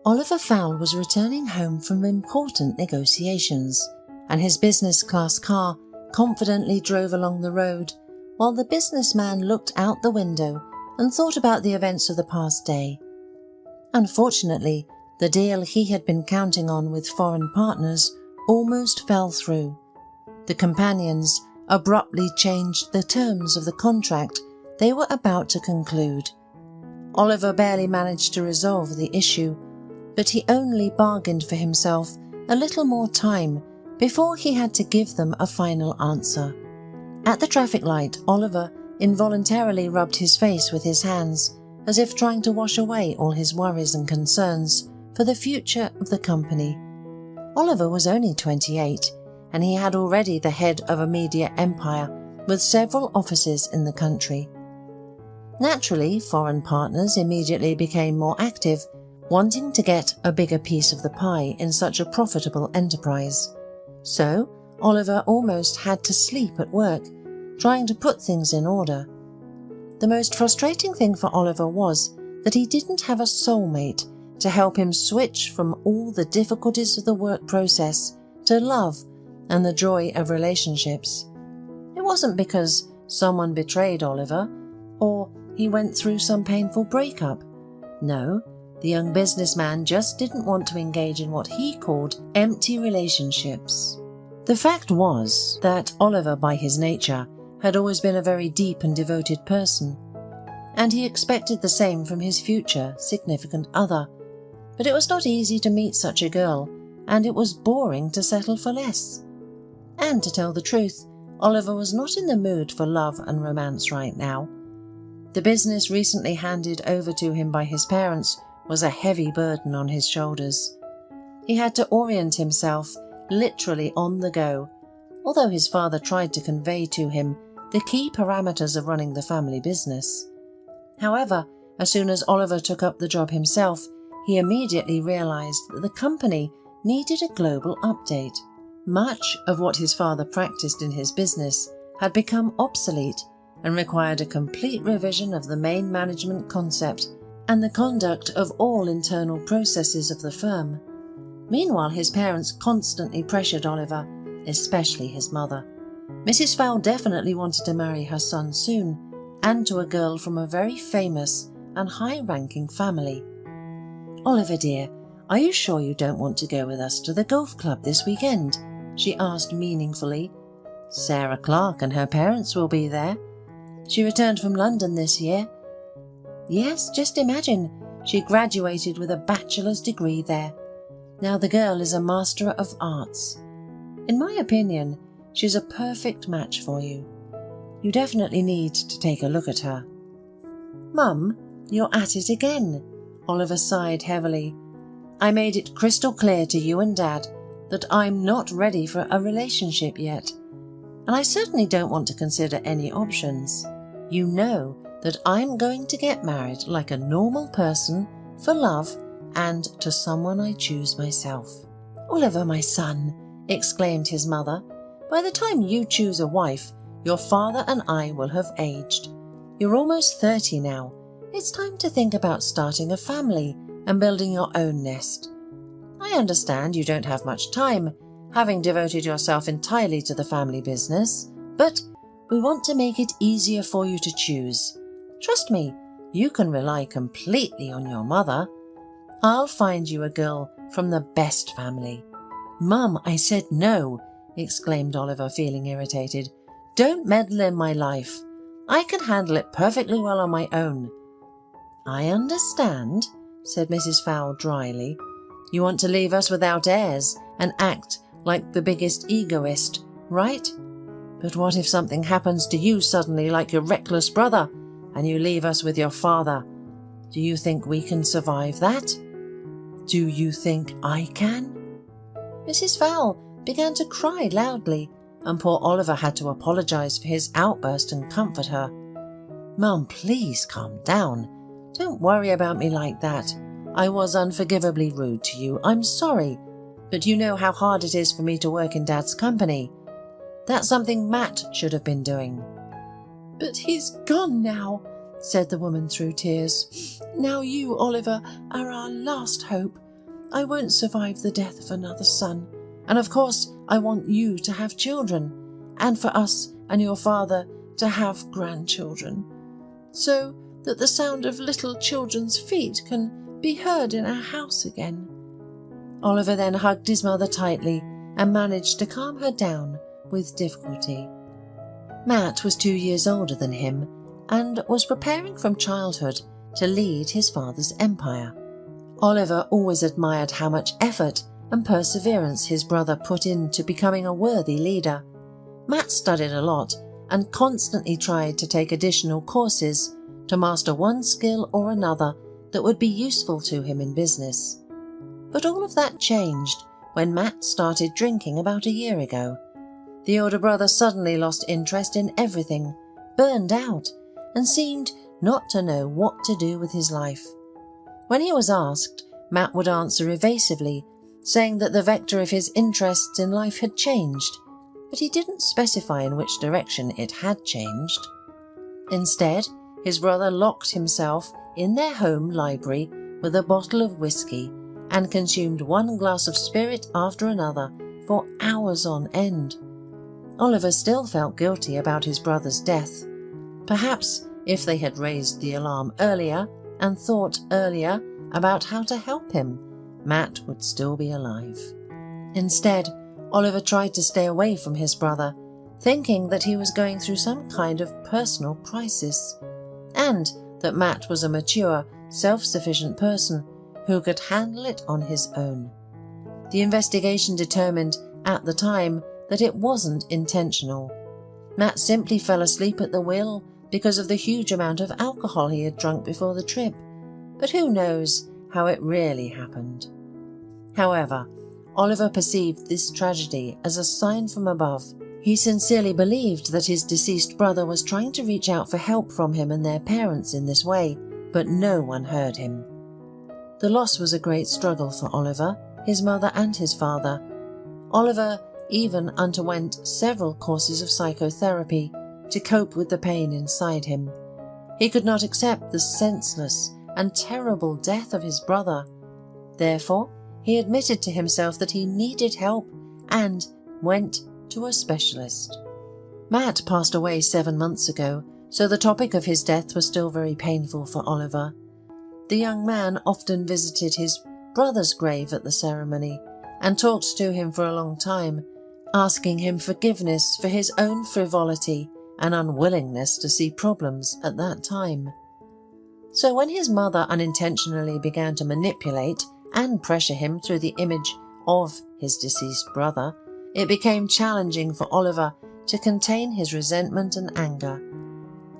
Oliver Fowle was returning home from important negotiations, and his business class car confidently drove along the road while the businessman looked out the window and thought about the events of the past day. Unfortunately, the deal he had been counting on with foreign partners almost fell through. The companions abruptly changed the terms of the contract they were about to conclude. Oliver barely managed to resolve the issue, but he only bargained for himself a little more time before he had to give them a final answer. At the traffic light, Oliver involuntarily rubbed his face with his hands, as if trying to wash away all his worries and concerns for the future of the company. Oliver was only 28, and he had already the head of a media empire with several offices in the country. Naturally, foreign partners immediately became more active, wanting to get a bigger piece of the pie in such a profitable enterprise. So, Oliver almost had to sleep at work, trying to put things in order. The most frustrating thing for Oliver was that he didn't have a soulmate to help him switch from all the difficulties of the work process to love and the joy of relationships. It wasn't because someone betrayed Oliver or he went through some painful breakup. No, the young businessman just didn't want to engage in what he called empty relationships. The fact was that Oliver, by his nature, had always been a very deep and devoted person, and he expected the same from his future significant other. But it was not easy to meet such a girl, and it was boring to settle for less. And to tell the truth, Oliver was not in the mood for love and romance right now. The business recently handed over to him by his parents was a heavy burden on his shoulders. He had to orient himself literally on the go, although his father tried to convey to him the key parameters of running the family business. However, as soon as Oliver took up the job himself, he immediately realized that the company needed a global update. Much of what his father practiced in his business had become obsolete and required a complete revision of the main management concept and the conduct of all internal processes of the firm. Meanwhile, his parents constantly pressured Oliver, especially his mother. Mrs. Fowle definitely wanted to marry her son soon, and to a girl from a very famous and high-ranking family. "Oliver dear, are you sure you don't want to go with us to the golf club this weekend?" she asked meaningfully. "Sarah Clark and her parents will be there. She returned from London this year. Yes, just imagine, she graduated with a bachelor's degree there. Now the girl is a Master of Arts. In my opinion, she's a perfect match for you. You definitely need to take a look at her." "Mum, you're at it again." Oliver sighed heavily. "I made it crystal clear to you and Dad that I'm not ready for a relationship yet, and I certainly don't want to consider any options. You know that I'm going to get married like a normal person for love and to someone I choose myself." "Oliver, my son," exclaimed his mother, "by the time you choose a wife, your father and I will have aged. You're almost 30 now. It's time to think about starting a family and building your own nest. I understand you don't have much time, having devoted yourself entirely to the family business, but we want to make it easier for you to choose. Trust me, you can rely completely on your mother. I'll find you a girl from the best family." "Mum, I said no," exclaimed Oliver, feeling irritated. "Don't meddle in my life. I can handle it perfectly well on my own." "I understand," said Mrs. Fowle dryly. "You want to leave us without heirs and act like the biggest egoist, right? But what if something happens to you suddenly, like your reckless brother, and you leave us with your father? Do you think we can survive that? Do you think I can?" Mrs. Fowle began to cry loudly, and poor Oliver had to apologize for his outburst and comfort her. "Mum, please calm down. Don't worry about me like that. I was unforgivably rude to you. I'm sorry, but you know how hard it is for me to work in Dad's company. That's something Matt should have been doing." "But he's gone now," said the woman through tears. "Now you, Oliver, are our last hope. I won't survive the death of another son, and of course I want you to have children, and for us and your father to have grandchildren, so that the sound of little children's feet can be heard in our house again." Oliver then hugged his mother tightly and managed to calm her down with difficulty. Matt was 2 years older than him and was preparing from childhood to lead his father's empire. Oliver always admired how much effort and perseverance his brother put into becoming a worthy leader. Matt studied a lot and constantly tried to take additional courses to master one skill or another that would be useful to him in business. But all of that changed when Matt started drinking about a year ago. The older brother suddenly lost interest in everything, burned out, and seemed not to know what to do with his life. When he was asked, Matt would answer evasively, saying that the vector of his interests in life had changed, but he didn't specify in which direction it had changed. Instead, his brother locked himself in their home library with a bottle of whiskey and consumed one glass of spirit after another for hours on end. Oliver still felt guilty about his brother's death. Perhaps if they had raised the alarm earlier and thought earlier about how to help him, Matt would still be alive. Instead, Oliver tried to stay away from his brother, thinking that he was going through some kind of personal crisis, and that Matt was a mature, self-sufficient person who could handle it on his own. The investigation determined at the time that it wasn't intentional. Matt simply fell asleep at the wheel because of the huge amount of alcohol he had drunk before the trip, but who knows how it really happened. However, Oliver perceived this tragedy as a sign from above. He sincerely believed that his deceased brother was trying to reach out for help from him and their parents in this way, but no one heard him. The loss was a great struggle for Oliver, his mother and his father. Oliver even underwent several courses of psychotherapy to cope with the pain inside him. He could not accept the senseless and terrible death of his brother. Therefore, he admitted to himself that he needed help and went to a specialist. Matt passed away 7 months ago, so the topic of his death was still very painful for Oliver. The young man often visited his brother's grave at the ceremony and talked to him for a long time, asking him forgiveness for his own frivolity and unwillingness to see problems at that time. So when his mother unintentionally began to manipulate and pressure him through the image of his deceased brother, it became challenging for Oliver to contain his resentment and anger.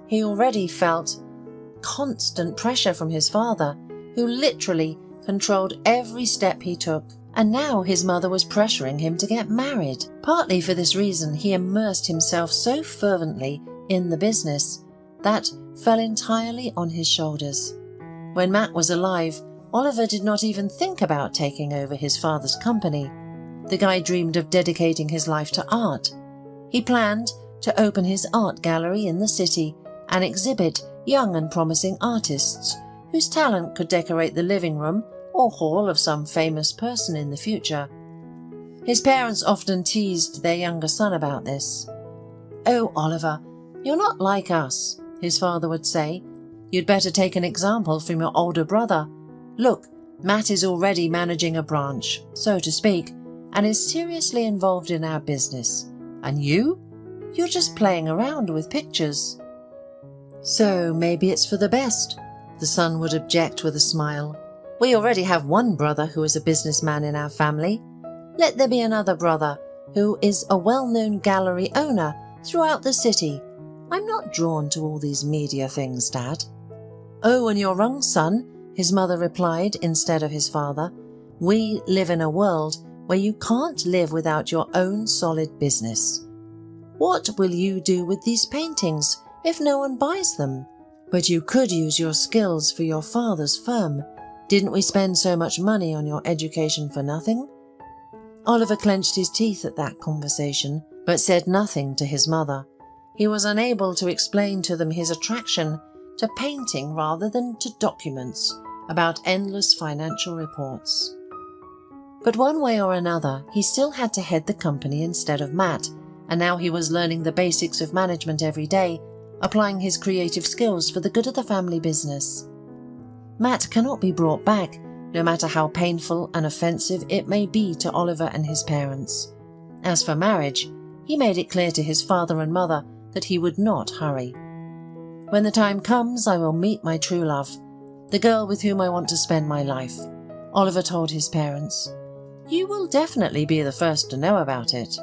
He already felt constant pressure from his father, who literally controlled every step he took, and now his mother was pressuring him to get married. Partly for this reason, he immersed himself so fervently in the business that fell entirely on his shoulders. When Matt was alive, Oliver did not even think about taking over his father's company. The guy dreamed of dedicating his life to art. He planned to open his art gallery in the city and exhibit young and promising artists whose talent could decorate the living room or hall of some famous person in the future. His parents often teased their younger son about this. "Oh, Oliver, you're not like us," his father would say. "You'd better take an example from your older brother. Look, Matt is already managing a branch, so to speak, and is seriously involved in our business. And you're just playing around with pictures." "So maybe it's for the best," the son would object with a smile. "We already have one brother who is a businessman in our family. Let there be another brother who is a well-known gallery owner throughout the city. I'm not drawn to all these media things, Dad." "Oh, and you're wrong, son," his mother replied instead of his father. "We live in a world where you can't live without your own solid business. What will you do with these paintings if no one buys them? But you could use your skills for your father's firm. Didn't we spend so much money on your education for nothing?" Oliver clenched his teeth at that conversation, but said nothing to his mother. He was unable to explain to them his attraction to painting rather than to documents about endless financial reports. But one way or another, he still had to head the company instead of Matt, and now he was learning the basics of management every day, applying his creative skills for the good of the family business. Matt cannot be brought back, no matter how painful and offensive it may be to Oliver and his parents. As for marriage, he made it clear to his father and mother that he would not hurry. When the time comes, I will meet my true love, the girl with whom I want to spend my life, Oliver told his parents. You will definitely be the first to know about it.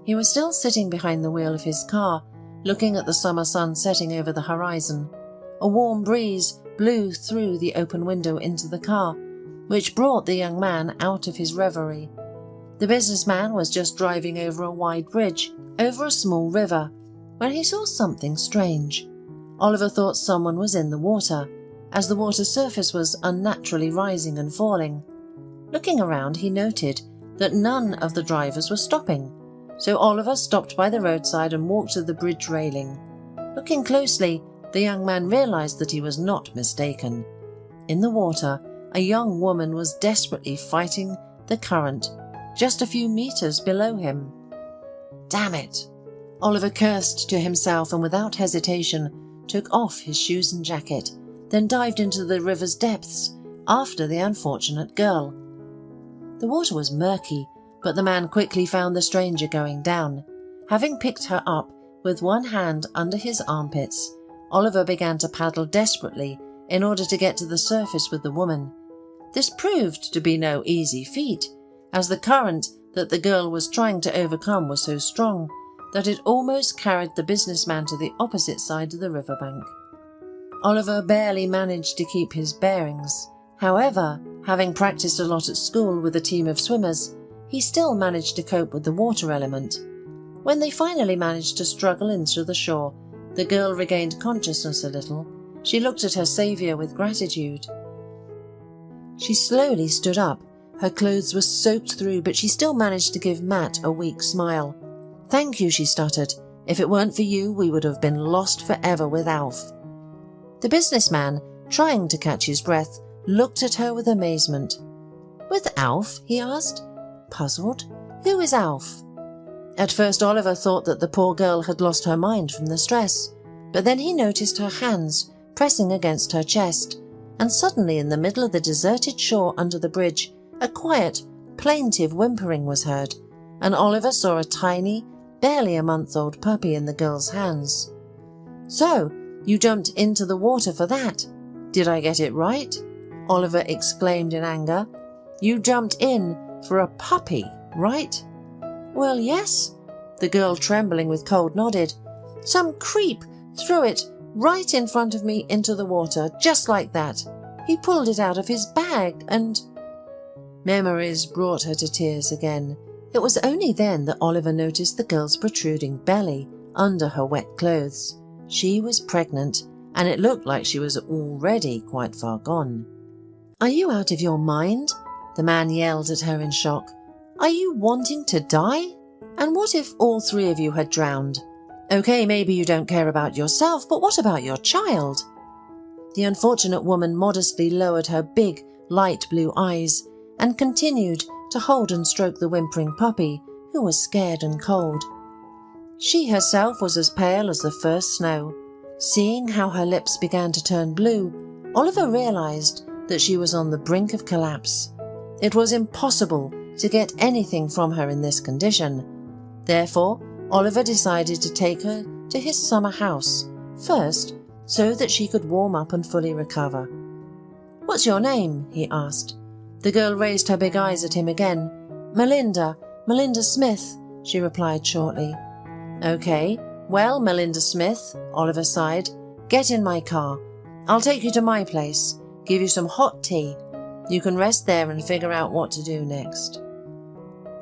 He was still sitting behind the wheel of his car, looking at the summer sun setting over the horizon. A warm breeze blew through the open window into the car, which brought the young man out of his reverie. The businessman was just driving over a wide bridge, over a small river, when he saw something strange. Oliver thought someone was in the water, as the water surface was unnaturally rising and falling. Looking around, he noted that none of the drivers were stopping, so Oliver stopped by the roadside and walked to the bridge railing. Looking closely, the young man realized that he was not mistaken. In the water, a young woman was desperately fighting the current just a few meters below him. Damn it! Oliver cursed to himself and without hesitation took off his shoes and jacket, then dived into the river's depths after the unfortunate girl. The water was murky, but the man quickly found the stranger going down. Having picked her up with one hand under his armpits, Oliver began to paddle desperately in order to get to the surface with the woman. This proved to be no easy feat, as the current that the girl was trying to overcome was so strong that it almost carried the businessman to the opposite side of the riverbank. Oliver barely managed to keep his bearings. However, having practiced a lot at school with a team of swimmers, he still managed to cope with the water element. When they finally managed to struggle into the shore, the girl regained consciousness a little. She looked at her saviour with gratitude. She slowly stood up. Her clothes were soaked through, but she still managed to give Matt a weak smile. Thank you, she stuttered. If it weren't for you, we would have been lost forever with Alf. The businessman, trying to catch his breath, looked at her with amazement. With Alf? He asked, puzzled. Who is Alf? At first Oliver thought that the poor girl had lost her mind from the stress, but then he noticed her hands pressing against her chest, and suddenly in the middle of the deserted shore under the bridge, a quiet, plaintive whimpering was heard, and Oliver saw a tiny, barely a month-old puppy in the girl's hands. So, you jumped into the water for that. Did I get it right? Oliver exclaimed in anger. You jumped in for a puppy, right? Well, yes, the girl, trembling with cold, nodded. Some creep threw it right in front of me into the water, just like that. He pulled it out of his bag and... Memories brought her to tears again. It was only then that Oliver noticed the girl's protruding belly under her wet clothes. She was pregnant, and it looked like she was already quite far gone. Are you out of your mind? The man yelled at her in shock. Are you wanting to die? And what if all three of you had drowned? Okay, maybe you don't care about yourself, but what about your child? The unfortunate woman modestly lowered her big, light blue eyes and continued to hold and stroke the whimpering puppy, who was scared and cold. She herself was as pale as the first snow. Seeing how her lips began to turn blue, Oliver realized that she was on the brink of collapse. It was impossible to get anything from her in this condition. Therefore, Oliver decided to take her to his summer house, first, so that she could warm up and fully recover. What's your name? He asked. The girl raised her big eyes at him again. Melinda Smith, she replied shortly. Okay, well, Melinda Smith, Oliver sighed. Get in my car. I'll take you to my place, give you some hot tea. You can rest there and figure out what to do next.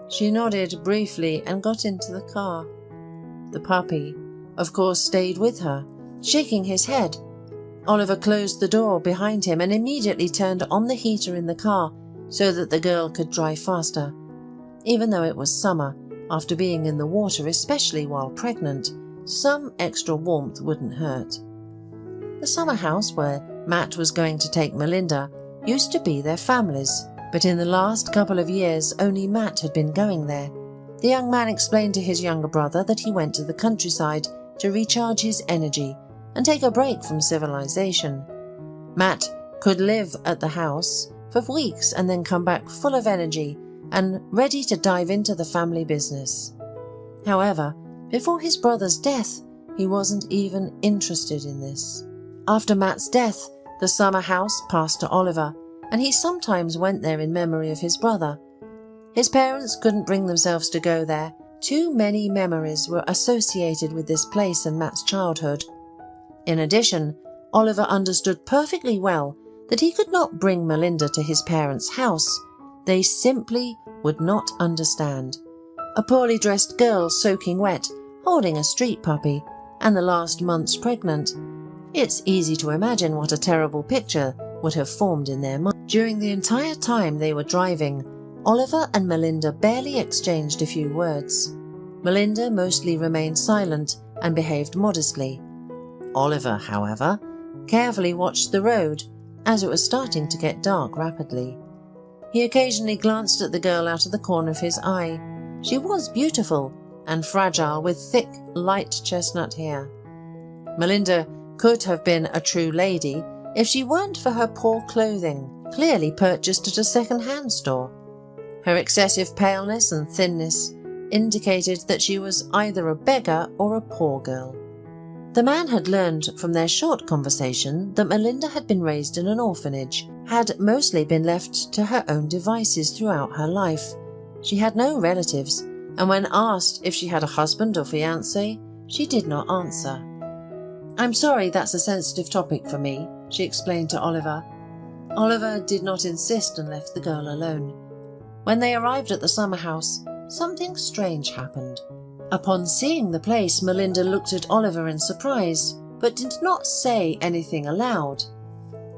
She nodded briefly and got into the car. The puppy, of course, stayed with her, shaking his head. Oliver closed the door behind him and immediately turned on the heater in the car so that the girl could drive faster. Even though it was summer, after being in the water, especially while pregnant, some extra warmth wouldn't hurt. The summer house where Matt was going to take Melinda used to be their family's. But in the last couple of years, only Matt had been going there. The young man explained to his younger brother that he went to the countryside to recharge his energy and take a break from civilization. Matt could live at the house for weeks and then come back full of energy and ready to dive into the family business. However, before his brother's death, he wasn't even interested in this. After Matt's death, the summer house passed to Oliver, and he sometimes went there in memory of his brother. His parents couldn't bring themselves to go there. Too many memories were associated with this place and Matt's childhood. In addition, Oliver understood perfectly well that he could not bring Melinda to his parents' house. They simply would not understand. A poorly dressed girl soaking wet, holding a street puppy, and the last months pregnant. It's easy to imagine what a terrible picture would have formed in their mind. During the entire time they were driving, Oliver and Melinda barely exchanged a few words. Melinda mostly remained silent and behaved modestly. Oliver, however, carefully watched the road as it was starting to get dark rapidly. He occasionally glanced at the girl out of the corner of his eye. She was beautiful and fragile with thick, light chestnut hair. Melinda could have been a true lady if she weren't for her poor clothing, clearly purchased at a second-hand store. Her excessive paleness and thinness indicated that she was either a beggar or a poor girl. The man had learned from their short conversation that Melinda had been raised in an orphanage, had mostly been left to her own devices throughout her life. She had no relatives, and when asked if she had a husband or fiancé, she did not answer. "I'm sorry, that's a sensitive topic for me," she explained to Oliver. Oliver did not insist and left the girl alone. When they arrived at the summer house, something strange happened. Upon seeing the place, Melinda looked at Oliver in surprise, but did not say anything aloud.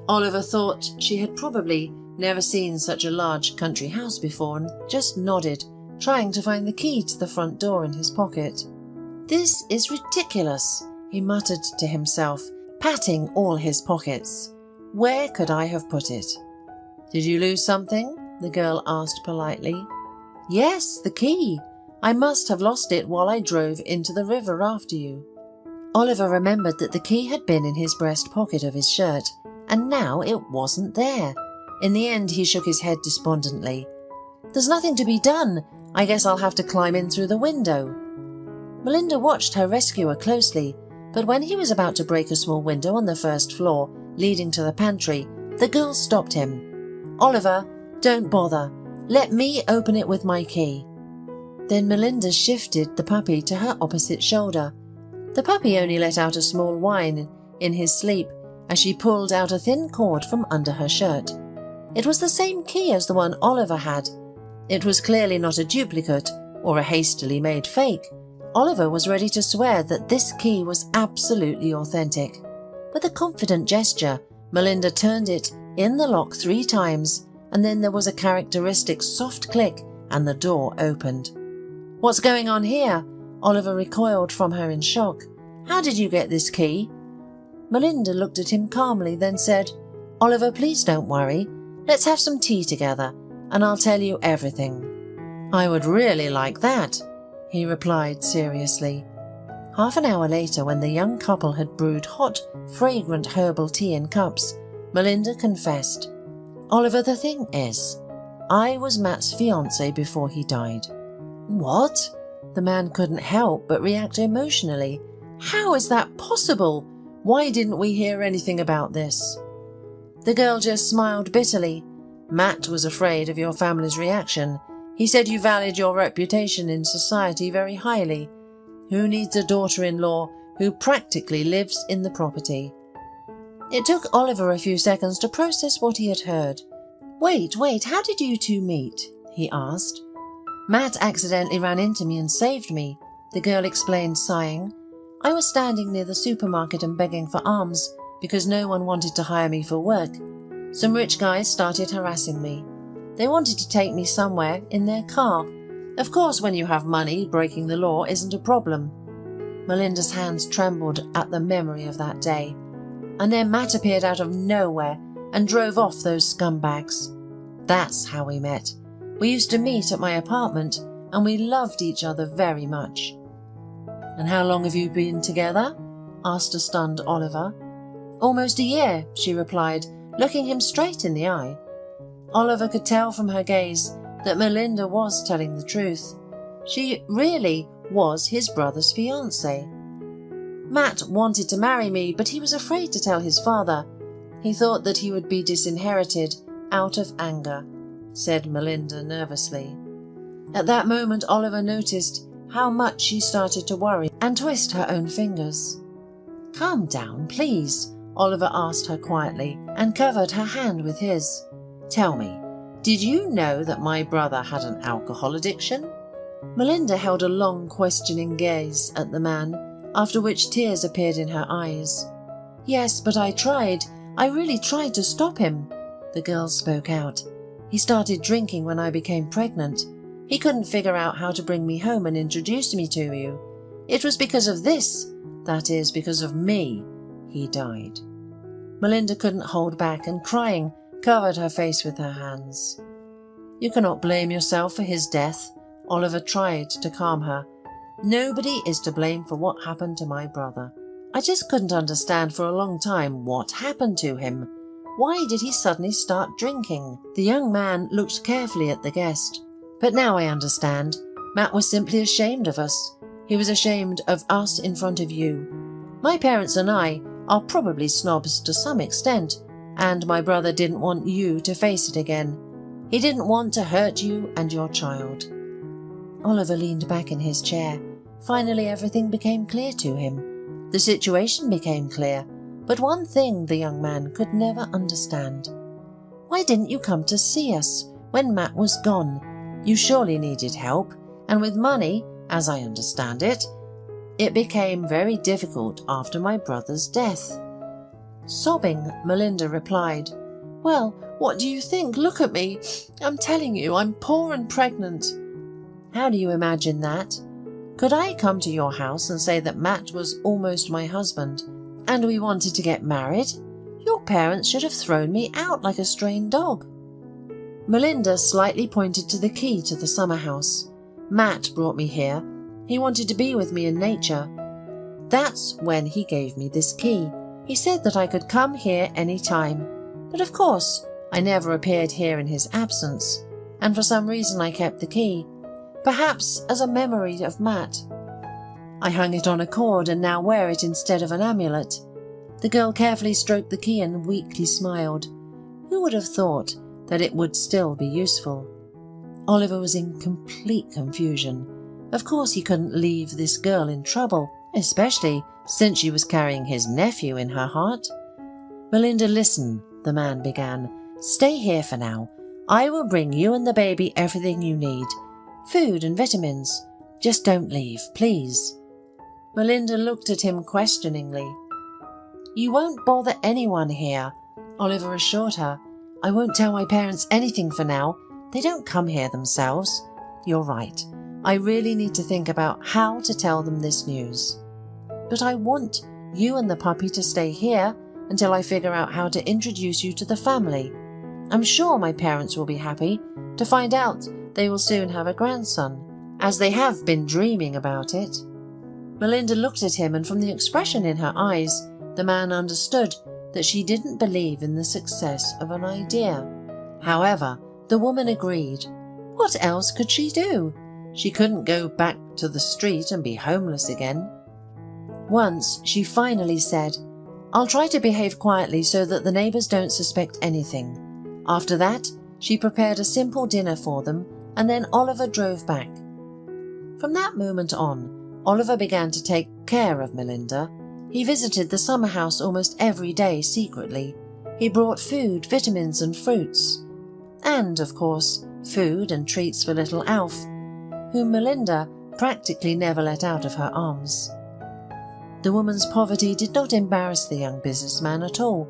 Oliver thought she had probably never seen such a large country house before and just nodded, trying to find the key to the front door in his pocket. "This is ridiculous," he muttered to himself, patting all his pockets. "Where could I have put it?" "Did you lose something?" the girl asked politely. "Yes, the key. I must have lost it while I drove into the river after you." Oliver remembered that the key had been in his breast pocket of his shirt, and now it wasn't there. In the end, he shook his head despondently. "There's nothing to be done. I guess I'll have to climb in through the window." Melinda watched her rescuer closely, but when he was about to break a small window on the first floor, leading to the pantry, the girl stopped him. "Oliver, don't bother. Let me open it with my key." Then Melinda shifted the puppy to her opposite shoulder. The puppy only let out a small whine in his sleep as she pulled out a thin cord from under her shirt. It was the same key as the one Oliver had. It was clearly not a duplicate or a hastily made fake. Oliver was ready to swear that this key was absolutely authentic. With a confident gesture, Melinda turned it in the lock 3 times, and then there was a characteristic soft click and the door opened. "What's going on here?" Oliver recoiled from her in shock. "How did you get this key?" Melinda looked at him calmly, then said, "Oliver, please don't worry. Let's have some tea together, and I'll tell you everything." "I would really like that," he replied seriously. Half an hour later, when the young couple had brewed hot, fragrant herbal tea in cups, Melinda confessed, "Oliver, the thing is, I was Matt's fiancé before he died." "What?" The man couldn't help but react emotionally. "How is that possible? Why didn't we hear anything about this?" The girl just smiled bitterly. "Matt was afraid of your family's reaction. He said you valued your reputation in society very highly. Who needs a daughter-in-law who practically lives in the property?" It took Oliver a few seconds to process what he had heard. Wait, how did you two meet?" he asked. "Matt accidentally ran into me and saved me," the girl explained, sighing. "I was standing near the supermarket and begging for alms because no one wanted to hire me for work. Some rich guys started harassing me. They wanted to take me somewhere in their car. Of course, when you have money, breaking the law isn't a problem." Melinda's hands trembled at the memory of that day. And then Matt appeared out of nowhere and drove off those scumbags. That's how we met. We used to meet at my apartment and we loved each other very much." "And how long have you been together?" asked a stunned Oliver. "Almost a year," she replied, looking him straight in the eye. Oliver could tell from her gaze that Melinda was telling the truth. She really was his brother's fiancée. "Matt wanted to marry me, but he was afraid to tell his father. He thought that he would be disinherited out of anger," said Melinda nervously. At that moment, Oliver noticed how much she started to worry and twist her own fingers. "Calm down, please," Oliver asked her quietly and covered her hand with his. "Tell me, did you know that my brother had an alcohol addiction?" Melinda held a long, questioning gaze at the man, after which tears appeared in her eyes. "Yes, but I tried. I really tried to stop him," the girl spoke out. "He started drinking when I became pregnant. He couldn't figure out how to bring me home and introduce me to you. It was because of this, that is, because of me, he died." Melinda couldn't hold back and, crying, covered her face with her hands. "You cannot blame yourself for his death," Oliver tried to calm her. "Nobody is to blame for what happened to my brother. I just couldn't understand for a long time what happened to him. Why did he suddenly start drinking?" The young man looked carefully at the guest. "But now I understand. Matt was simply ashamed of us. He was ashamed of us in front of you. My parents and I are probably snobs to some extent, and my brother didn't want you to face it again. He didn't want to hurt you and your child." Oliver leaned back in his chair. Finally, everything became clear to him. The situation became clear, but one thing the young man could never understand. "Why didn't you come to see us when Matt was gone? You surely needed help, and with money, as I understand it, it became very difficult after my brother's death." Sobbing, Melinda replied, "Well, what do you think? Look at me. I'm telling you, I'm poor and pregnant." "How do you imagine that? Could I come to your house and say that Matt was almost my husband, and we wanted to get married? Your parents should have thrown me out like a strained dog." Melinda slightly pointed to the key to the summer house. "Matt brought me here. He wanted to be with me in nature. That's when he gave me this key. He said that I could come here any time. But of course, I never appeared here in his absence, and for some reason I kept the key. Perhaps as a memory of Matt. I hung it on a cord and now wear it instead of an amulet." The girl carefully stroked the key and weakly smiled. Who would have thought that it would still be useful? Oliver was in complete confusion. Of course he couldn't leave this girl in trouble, especially since she was carrying his nephew in her heart. "Melinda, listen," the man began. "Stay here for now. I will bring you and the baby everything you need. Food and vitamins. Just don't leave, please." Melinda looked at him questioningly. "You won't bother anyone here," Oliver assured her. "I won't tell my parents anything for now. They don't come here themselves. You're right. I really need to think about how to tell them this news. But I want you and the puppy to stay here until I figure out how to introduce you to the family. I'm sure my parents will be happy to find out they will soon have a grandson, as they have been dreaming about it." Melinda looked at him, and from the expression in her eyes, the man understood that she didn't believe in the success of an idea. However, the woman agreed. What else could she do? She couldn't go back to the street and be homeless again. Once she finally said, "I'll try to behave quietly so that the neighbours don't suspect anything." After that, she prepared a simple dinner for them, and then Oliver drove back. From that moment on, Oliver began to take care of Melinda. He visited the summer house almost every day secretly. He brought food, vitamins and fruits. And, of course, food and treats for little Alf, whom Melinda practically never let out of her arms. The woman's poverty did not embarrass the young businessman at all.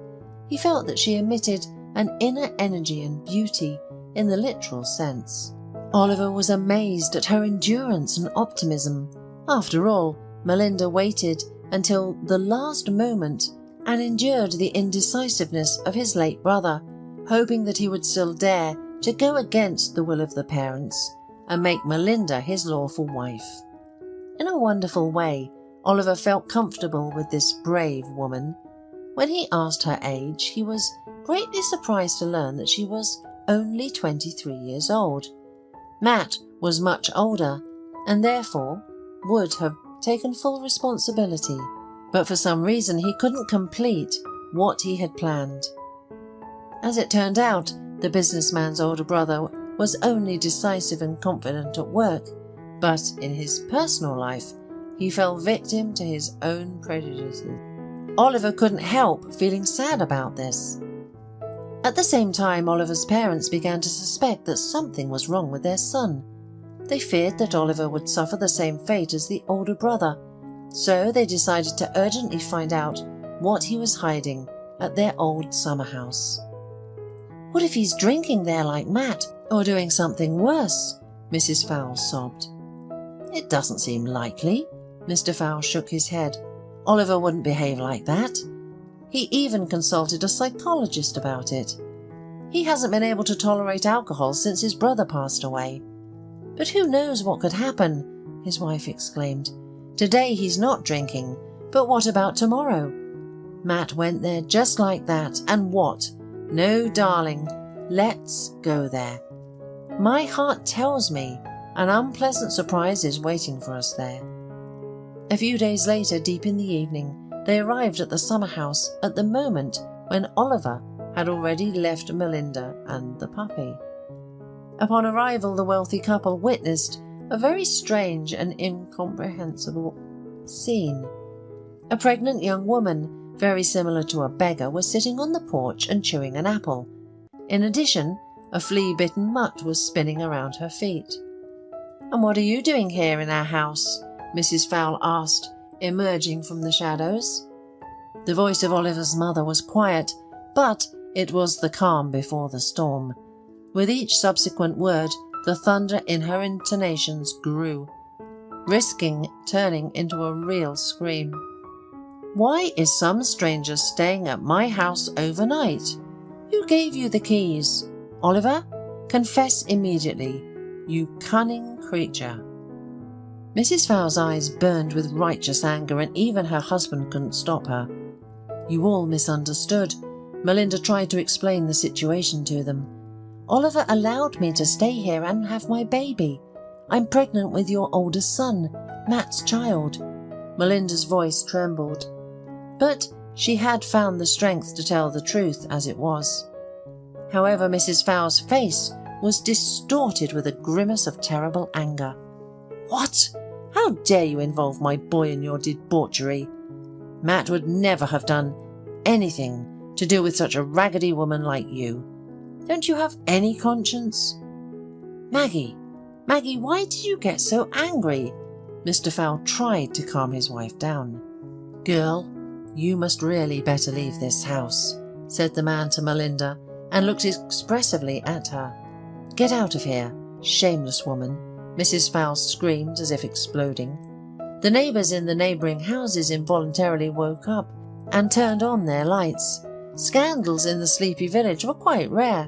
He felt that she emitted an inner energy and beauty in the literal sense. Oliver was amazed at her endurance and optimism. After all, Melinda waited until the last moment and endured the indecisiveness of his late brother, hoping that he would still dare to go against the will of the parents and make Melinda his lawful wife. In a wonderful way, Oliver felt comfortable with this brave woman. When he asked her age, he was greatly surprised to learn that she was only 23 years old. Matt was much older and therefore would have taken full responsibility, but for some reason he couldn't complete what he had planned. As it turned out, the businessman's older brother was only decisive and confident at work, but in his personal life he fell victim to his own prejudices. Oliver couldn't help feeling sad about this. At the same time, Oliver's parents began to suspect that something was wrong with their son. They feared that Oliver would suffer the same fate as the older brother, so they decided to urgently find out what he was hiding at their old summer house. "What if he's drinking there like Matt, or doing something worse?" Mrs. Fowle sobbed. "It doesn't seem likely." Mr. Fowle shook his head. "Oliver wouldn't behave like that. He even consulted a psychologist about it. He hasn't been able to tolerate alcohol since his brother passed away." "But who knows what could happen?" his wife exclaimed. "Today he's not drinking, but what about tomorrow? Matt went there just like that, and what? No, darling, let's go there. My heart tells me an unpleasant surprise is waiting for us there." A few days later, deep in the evening, they arrived at the summer house at the moment when Oliver had already left Melinda and the puppy. Upon arrival, the wealthy couple witnessed a very strange and incomprehensible scene. A pregnant young woman, very similar to a beggar, was sitting on the porch and chewing an apple. In addition, a flea-bitten mutt was spinning around her feet. "And what are you doing here in our house?" Mrs. Fowle asked, emerging from the shadows. The voice of Oliver's mother was quiet, but it was the calm before the storm. With each subsequent word, the thunder in her intonations grew, risking turning into a real scream. "Why is some stranger staying at my house overnight? Who gave you the keys? Oliver, confess immediately, you cunning creature." Mrs. Fowle's eyes burned with righteous anger, and even her husband couldn't stop her. "You all misunderstood." Melinda tried to explain the situation to them. "Oliver allowed me to stay here and have my baby. I'm pregnant with your oldest son, Matt's child." Melinda's voice trembled, but she had found the strength to tell the truth as it was. However, Mrs. Fowle's face was distorted with a grimace of terrible anger. "What? How dare you involve my boy in your debauchery? Matt would never have done anything to do with such a raggedy woman like you. Don't you have any conscience?" Maggie, why did you get so angry?" Mr. Fowle tried to calm his wife down. "Girl, you must really better leave this house," said the man to Melinda, and looked expressively at her. "Get out of here, shameless woman," Mrs. Fowle screamed as if exploding. The neighbours in the neighbouring houses involuntarily woke up and turned on their lights. Scandals in the sleepy village were quite rare.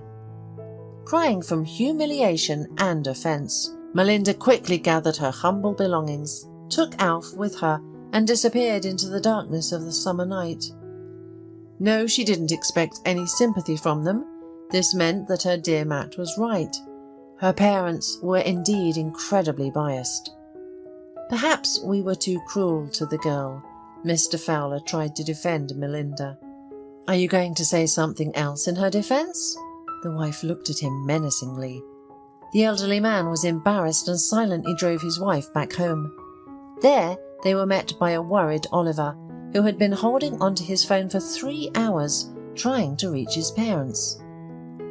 Crying from humiliation and offence, Melinda quickly gathered her humble belongings, took Alf with her, and disappeared into the darkness of the summer night. No, she didn't expect any sympathy from them. This meant that her dear Matt was right. Her parents were indeed incredibly biased. "Perhaps we were too cruel to the girl." Mr. Fowler tried to defend Melinda. "Are you going to say something else in her defence?" The wife looked at him menacingly. The elderly man was embarrassed and silently drove his wife back home. There they were met by a worried Oliver, who had been holding onto his phone for 3 hours, trying to reach his parents.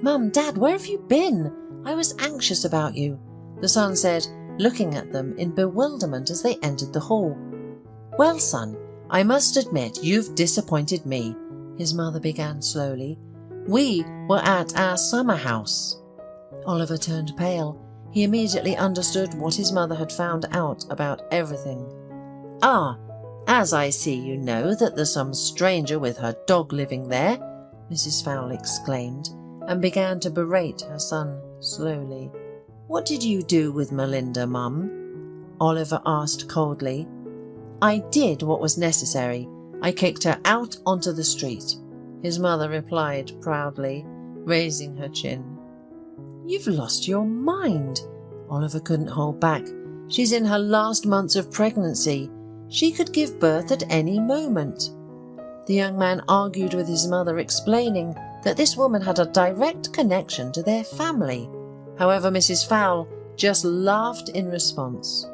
"Mum, Dad, where have you been? I was anxious about you," the son said, looking at them in bewilderment as they entered the hall. "Well, son, I must admit you've disappointed me," his mother began slowly. "We were at our summer house." Oliver turned pale. He immediately understood what his mother had found out about everything. "Ah, as I see you know that there's some stranger with her dog living there," Mrs. Fowle exclaimed, and began to berate her son slowly. "What did you do with Melinda, Mum?" Oliver asked coldly. "I did what was necessary. I kicked her out onto the street," his mother replied proudly, raising her chin. "You've lost your mind." Oliver couldn't hold back. "She's in her last months of pregnancy. She could give birth at any moment." The young man argued with his mother, explaining that this woman had a direct connection to their family. However, Mrs. Fowle just laughed in response.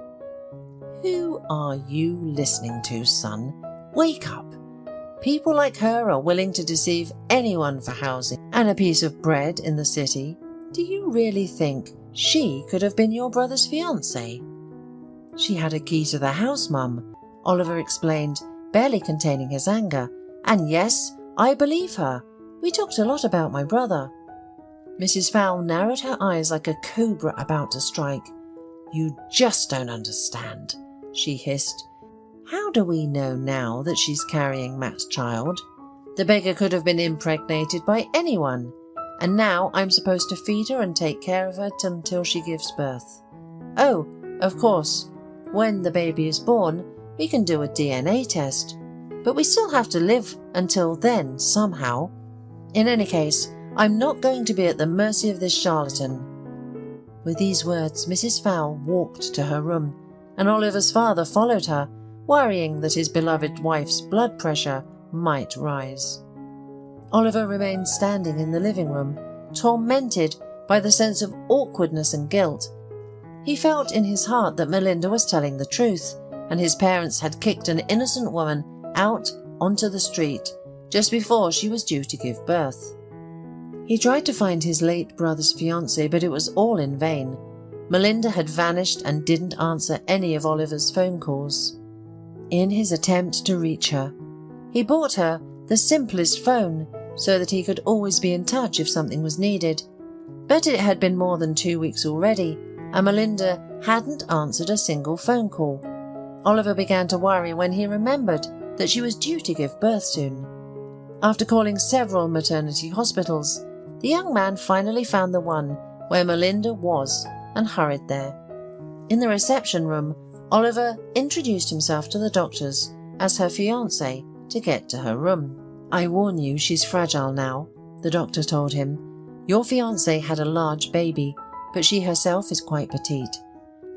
"Who are you listening to, son? Wake up. People like her are willing to deceive anyone for housing and a piece of bread in the city. Do you really think she could have been your brother's fiancée?" "She had a key to the house, Mum," Oliver explained, barely containing his anger. "And yes, I believe her. We talked a lot about my brother." Mrs. Fowle narrowed her eyes like a cobra about to strike. "You just don't understand," she hissed. "How do we know now that she's carrying Matt's child? The beggar could have been impregnated by anyone, and now I'm supposed to feed her and take care of her until she gives birth. Oh, of course, when the baby is born, we can do a DNA test, but we still have to live until then somehow. In any case, I'm not going to be at the mercy of this charlatan." With these words, Mrs. Fowle walked to her room, and Oliver's father followed her, worrying that his beloved wife's blood pressure might rise. Oliver remained standing in the living room, tormented by the sense of awkwardness and guilt. He felt in his heart that Melinda was telling the truth, and his parents had kicked an innocent woman out onto the street just before she was due to give birth. He tried to find his late brother's fiancée, but it was all in vain. Melinda had vanished and didn't answer any of Oliver's phone calls. In his attempt to reach her, he bought her the simplest phone so that he could always be in touch if something was needed. But it had been more than 2 weeks already, and Melinda hadn't answered a single phone call. Oliver began to worry when he remembered that she was due to give birth soon. After calling several maternity hospitals, the young man finally found the one where Melinda was and hurried there. In the reception room, Oliver introduced himself to the doctors as her fiancé to get to her room. "I warn you, she's fragile now," the doctor told him. "Your fiancé had a large baby, but she herself is quite petite.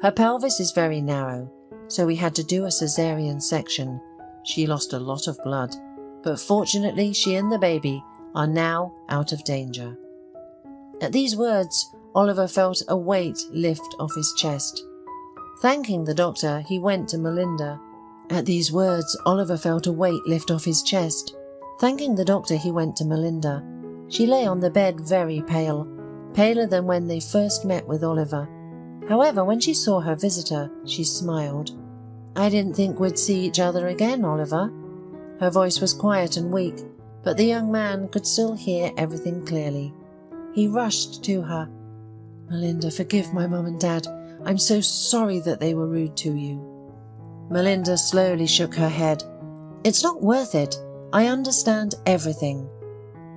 Her pelvis is very narrow, so we had to do a caesarean section. She lost a lot of blood, but fortunately she and the baby are now out of danger." At these words, Oliver felt a weight lift off his chest. Thanking the doctor, he went to Melinda. At these words, Oliver felt a weight lift off his chest. Thanking the doctor, he went to Melinda. She lay on the bed very pale, paler than when they first met with Oliver. However, when she saw her visitor, she smiled. "I didn't think we'd see each other again, Oliver." Her voice was quiet and weak, but the young man could still hear everything clearly. He rushed to her. "Melinda, forgive my mum and dad. I'm so sorry that they were rude to you." Melinda slowly shook her head. "It's not worth it. I understand everything.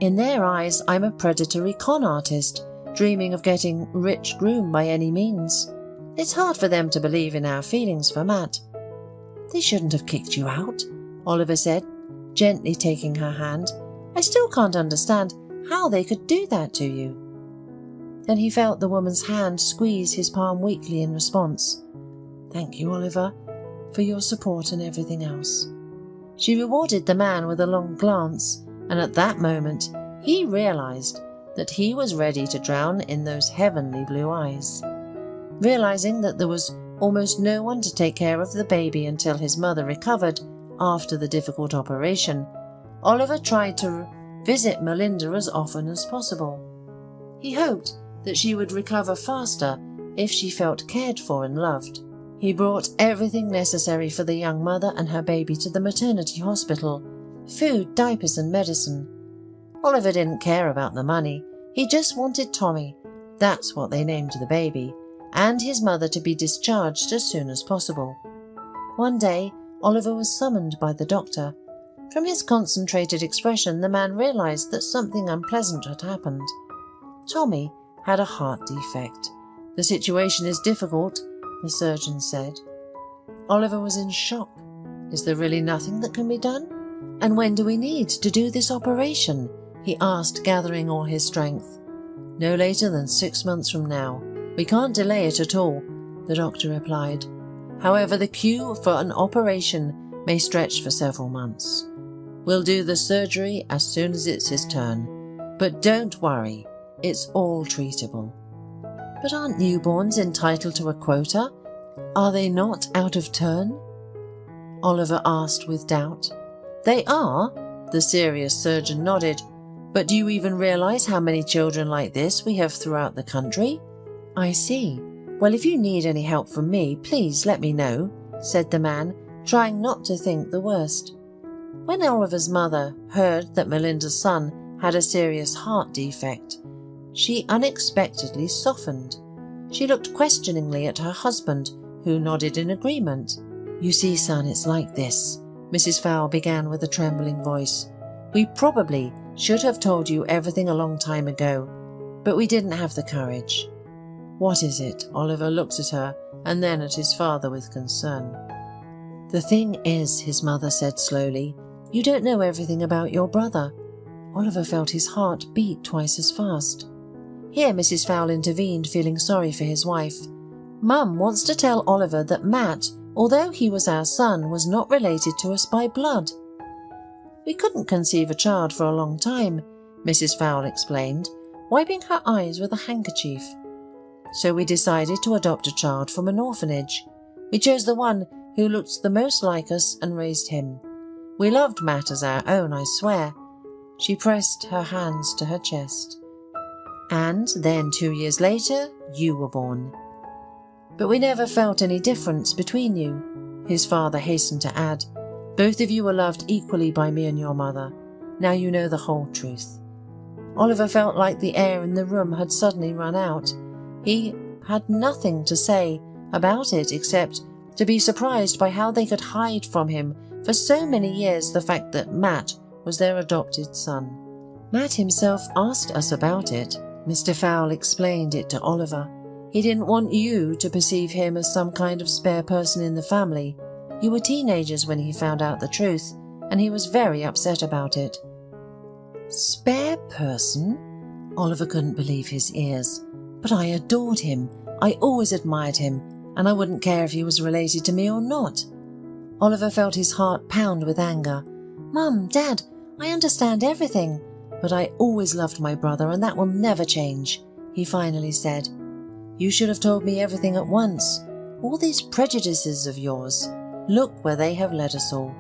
In their eyes, I'm a predatory con artist, dreaming of getting rich groom by any means. It's hard for them to believe in our feelings for Matt." "They shouldn't have kicked you out," Oliver said, gently taking her hand. "I still can't understand how they could do that to you." Then he felt the woman's hand squeeze his palm weakly in response. "Thank you, Oliver, for your support and everything else." She rewarded the man with a long glance, and at that moment he realized that he was ready to drown in those heavenly blue eyes. Realizing that there was almost no one to take care of the baby until his mother recovered after the difficult operation, Oliver tried to visit Melinda as often as possible. He hoped that she would recover faster if she felt cared for and loved. He brought everything necessary for the young mother and her baby to the maternity hospital: food, diapers and medicine. Oliver didn't care about the money. He just wanted Tommy, that's what they named the baby, and his mother to be discharged as soon as possible. One day, Oliver was summoned by the doctor. From his concentrated expression, the man realized that something unpleasant had happened. Tommy had a heart defect. The situation is difficult, the surgeon said. Oliver was in shock. Is there really nothing that can be done? And when do we need to do this operation? He asked, gathering all his strength. No later than 6 months from now. We can't delay it at all, the doctor replied. However, the queue for an operation may stretch for several months. We'll do the surgery as soon as it's his turn. But don't worry, it's all treatable. But aren't newborns entitled to a quota? Are they not out of turn? Oliver asked with doubt. They are, the serious surgeon nodded. But do you even realize how many children like this we have throughout the country? I see. Well, if you need any help from me, please let me know, said the man, trying not to think the worst. When Oliver's mother heard that Melinda's son had a serious heart defect, she unexpectedly softened. She looked questioningly at her husband, who nodded in agreement. You see, son, it's like this, Mrs. Fowle began with a trembling voice. We probably should have told you everything a long time ago, but we didn't have the courage. What is it? Oliver looked at her and then at his father with concern. The thing is, his mother said slowly, you don't know everything about your brother. Oliver felt his heart beat twice as fast. Here Mrs. Fowle intervened, feeling sorry for his wife. Mum wants to tell Oliver that Matt, although he was our son, was not related to us by blood. We couldn't conceive a child for a long time, Mrs. Fowle explained, wiping her eyes with a handkerchief. So we decided to adopt a child from an orphanage. We chose the one who looked the most like us and raised him. We loved Matt as our own, I swear. She pressed her hands to her chest. And then 2 years later, you were born. But we never felt any difference between you, his father hastened to add. Both of you were loved equally by me and your mother. Now you know the whole truth. Oliver felt like the air in the room had suddenly run out. He had nothing to say about it except to be surprised by how they could hide from him for so many years the fact that Matt was their adopted son. Matt himself asked us about it. Mr. Fowle explained it to Oliver. He didn't want you to perceive him as some kind of spare person in the family. You were teenagers when he found out the truth, and he was very upset about it. Spare person? Oliver couldn't believe his ears. But I adored him. I always admired him, and I wouldn't care if he was related to me or not. Oliver felt his heart pound with anger. Mum, Dad, I understand everything, but I always loved my brother, and that will never change, he finally said. You should have told me everything at once. All these prejudices of yours. Look where they have led us all.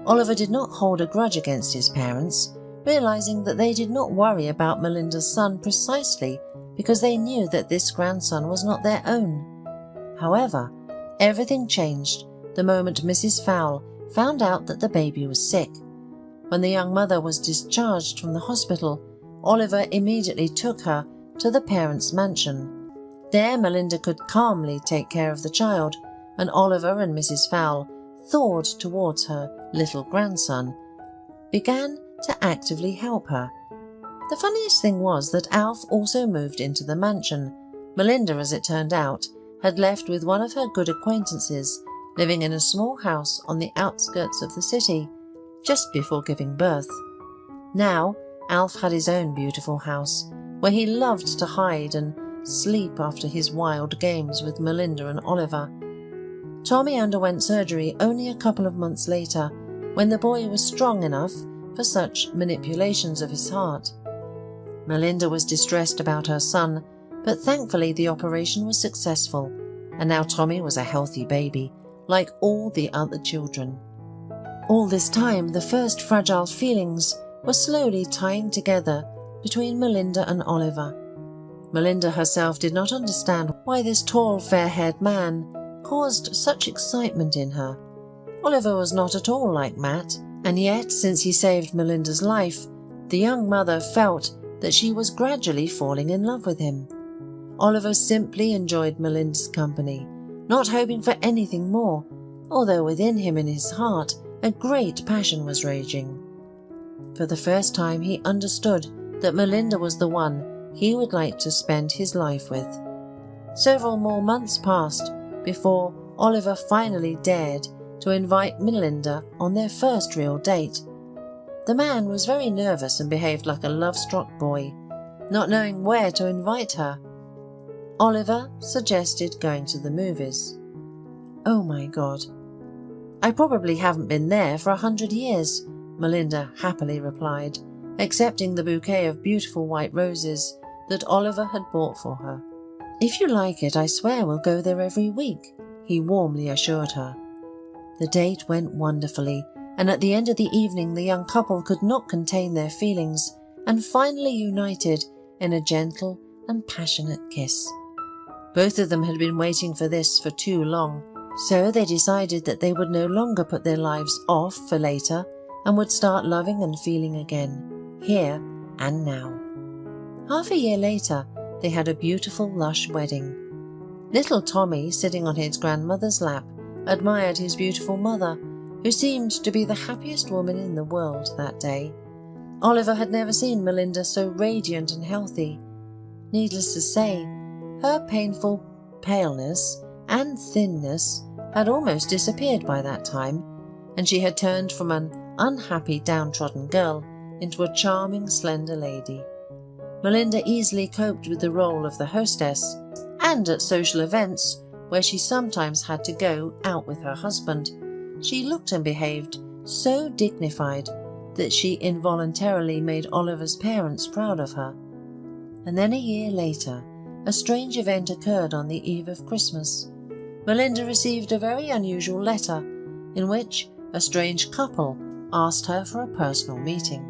Oliver did not hold a grudge against his parents, realizing that they did not worry about Melinda's son precisely because they knew that this grandson was not their own. However, everything changed the moment Mrs. Fowle found out that the baby was sick. When the young mother was discharged from the hospital, Oliver immediately took her to the parents' mansion. There Melinda could calmly take care of the child, and Oliver and Mrs. Fowle, thawed towards her little grandson, began to actively help her. The funniest thing was that Alf also moved into the mansion. Melinda, as it turned out, had left with one of her good acquaintances, living in a small house on the outskirts of the city, just before giving birth. Now, Alf had his own beautiful house, where he loved to hide and sleep after his wild games with Melinda and Oliver. Tommy underwent surgery only a couple of months later, when the boy was strong enough for such manipulations of his heart. Melinda was distressed about her son, but thankfully the operation was successful, and now Tommy was a healthy baby, like all the other children. All this time, the first fragile feelings were slowly tying together between Melinda and Oliver. Melinda herself did not understand why this tall, fair-haired man caused such excitement in her. Oliver was not at all like Matt, and yet, since he saved Melinda's life, the young mother felt that she was gradually falling in love with him. Oliver simply enjoyed Melinda's company, not hoping for anything more, although within him in his heart a great passion was raging. For the first time he understood that Melinda was the one he would like to spend his life with. Several more months passed before Oliver finally dared to invite Melinda on their first real date. The man was very nervous and behaved like a love-struck boy, not knowing where to invite her. Oliver suggested going to the movies. "Oh my God. I probably haven't been there for 100 years, Melinda happily replied, accepting the bouquet of beautiful white roses that Oliver had bought for her. "If you like it, I swear we'll go there every week," he warmly assured her. The date went wonderfully, and at the end of the evening the young couple could not contain their feelings and finally united in a gentle and passionate kiss. Both of them had been waiting for this for too long, so they decided that they would no longer put their lives off for later and would start loving and feeling again, here and now. Half a year later, they had a beautiful, lush wedding. Little Tommy, sitting on his grandmother's lap, admired his beautiful mother, who seemed to be the happiest woman in the world that day. Oliver had never seen Melinda so radiant and healthy. Needless to say, her painful paleness and thinness had almost disappeared by that time, and she had turned from an unhappy, downtrodden girl into a charming, slender lady. Melinda easily coped with the role of the hostess, and at social events, where she sometimes had to go out with her husband, she looked and behaved so dignified that she involuntarily made Oliver's parents proud of her. And then a year later, a strange event occurred on the eve of Christmas. Melinda received a very unusual letter in which a strange couple asked her for a personal meeting.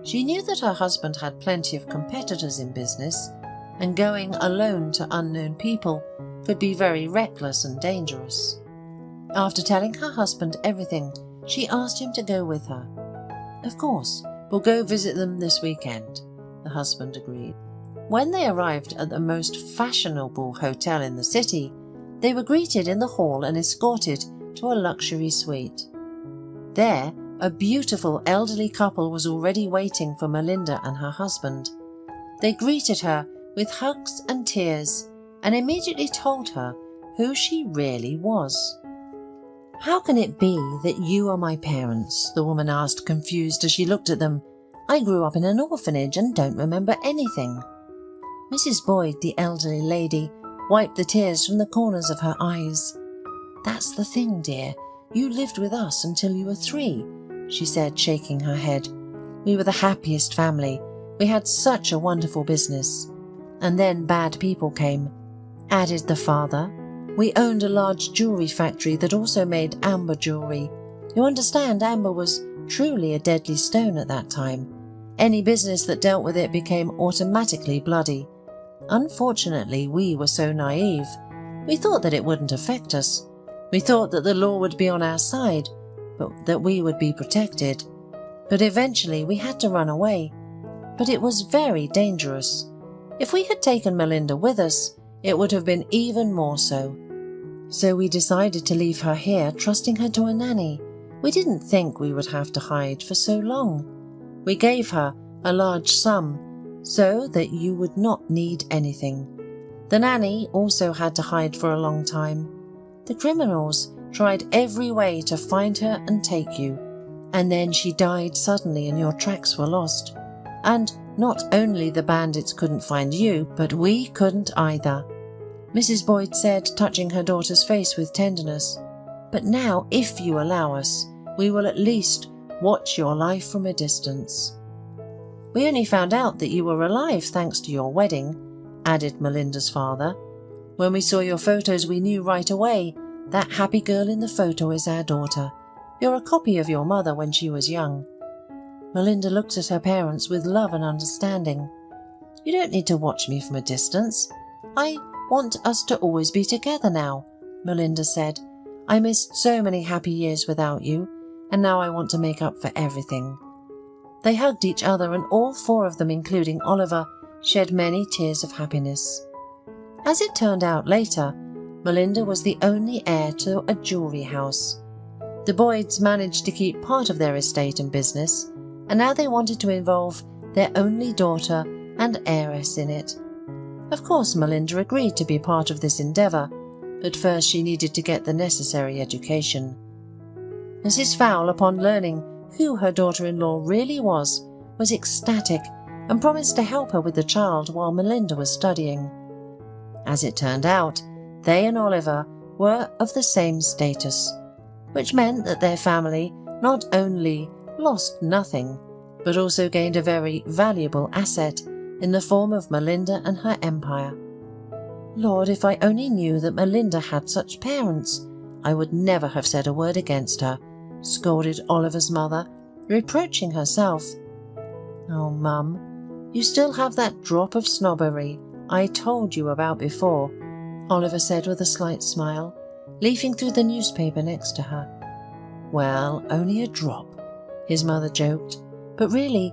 She knew that her husband had plenty of competitors in business, and going alone to unknown people could be very reckless and dangerous. After telling her husband everything, she asked him to go with her. "Of course, we'll go visit them this weekend," the husband agreed. When they arrived at the most fashionable hotel in the city, they were greeted in the hall and escorted to a luxury suite. There, a beautiful elderly couple was already waiting for Melinda and her husband. They greeted her with hugs and tears and immediately told her who she really was. "How can it be that you are my parents?" the woman asked, confused as she looked at them. "I grew up in an orphanage and don't remember anything." Mrs. Boyd, the elderly lady, wiped the tears from the corners of her eyes. "That's the thing, dear. You lived with us until you were 3, she said, shaking her head. "We were the happiest family. We had such a wonderful business. And then bad people came," added the father. "We owned a large jewelry factory that also made amber jewelry. You understand, amber was truly a deadly stone at that time. Any business that dealt with it became automatically bloody. Unfortunately, we were so naive. We thought that it wouldn't affect us. We thought that the law would be on our side, but that we would be protected. But eventually we had to run away. But it was very dangerous. If we had taken Melinda with us, it would have been even more so. So we decided to leave her here, trusting her to a nanny. We didn't think we would have to hide for so long. We gave her a large sum so that you would not need anything. The nanny also had to hide for a long time. The criminals tried every way to find her and take you, and then she died suddenly and your tracks were lost. And not only the bandits couldn't find you, but we couldn't either," Mrs. Boyd said, touching her daughter's face with tenderness. "But now, if you allow us, we will at least watch your life from a distance." "We only found out that you were alive thanks to your wedding," added Melinda's father. "When we saw your photos, we knew right away that happy girl in the photo is our daughter. You're a copy of your mother when she was young." Melinda looked at her parents with love and understanding. "You don't need to watch me from a distance. I want us to always be together now," Melinda said. "I missed so many happy years without you, and now I want to make up for everything." They hugged each other, and all 4 of them, including Oliver, shed many tears of happiness. As it turned out later, Melinda was the only heir to a jewelry house. The Boyds managed to keep part of their estate and business, and now they wanted to involve their only daughter and heiress in it. Of course, Melinda agreed to be part of this endeavour, but first she needed to get the necessary education. Mrs. Fowle, upon learning who her daughter-in-law really was ecstatic and promised to help her with the child while Melinda was studying. As it turned out, they and Oliver were of the same status, which meant that their family not only lost nothing, but also gained a very valuable asset in the form of Melinda and her empire. Lord, if I only knew that Melinda had such parents, I would never have said a word against her, scolded Oliver's mother, reproaching herself. Oh, Mum, you still have that drop of snobbery I told you about before, Oliver said with a slight smile, leafing through the newspaper next to her. Well, only a drop, his mother joked, but really,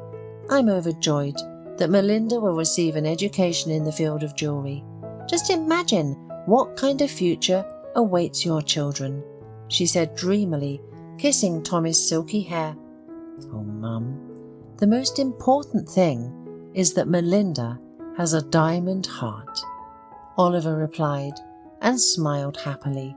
I'm overjoyed that Melinda will receive an education in the field of jewellery. Just imagine what kind of future awaits your children, she said dreamily, kissing Tommy's silky hair. Oh, Mum, the most important thing is that Melinda has a diamond heart, Oliver replied and smiled happily.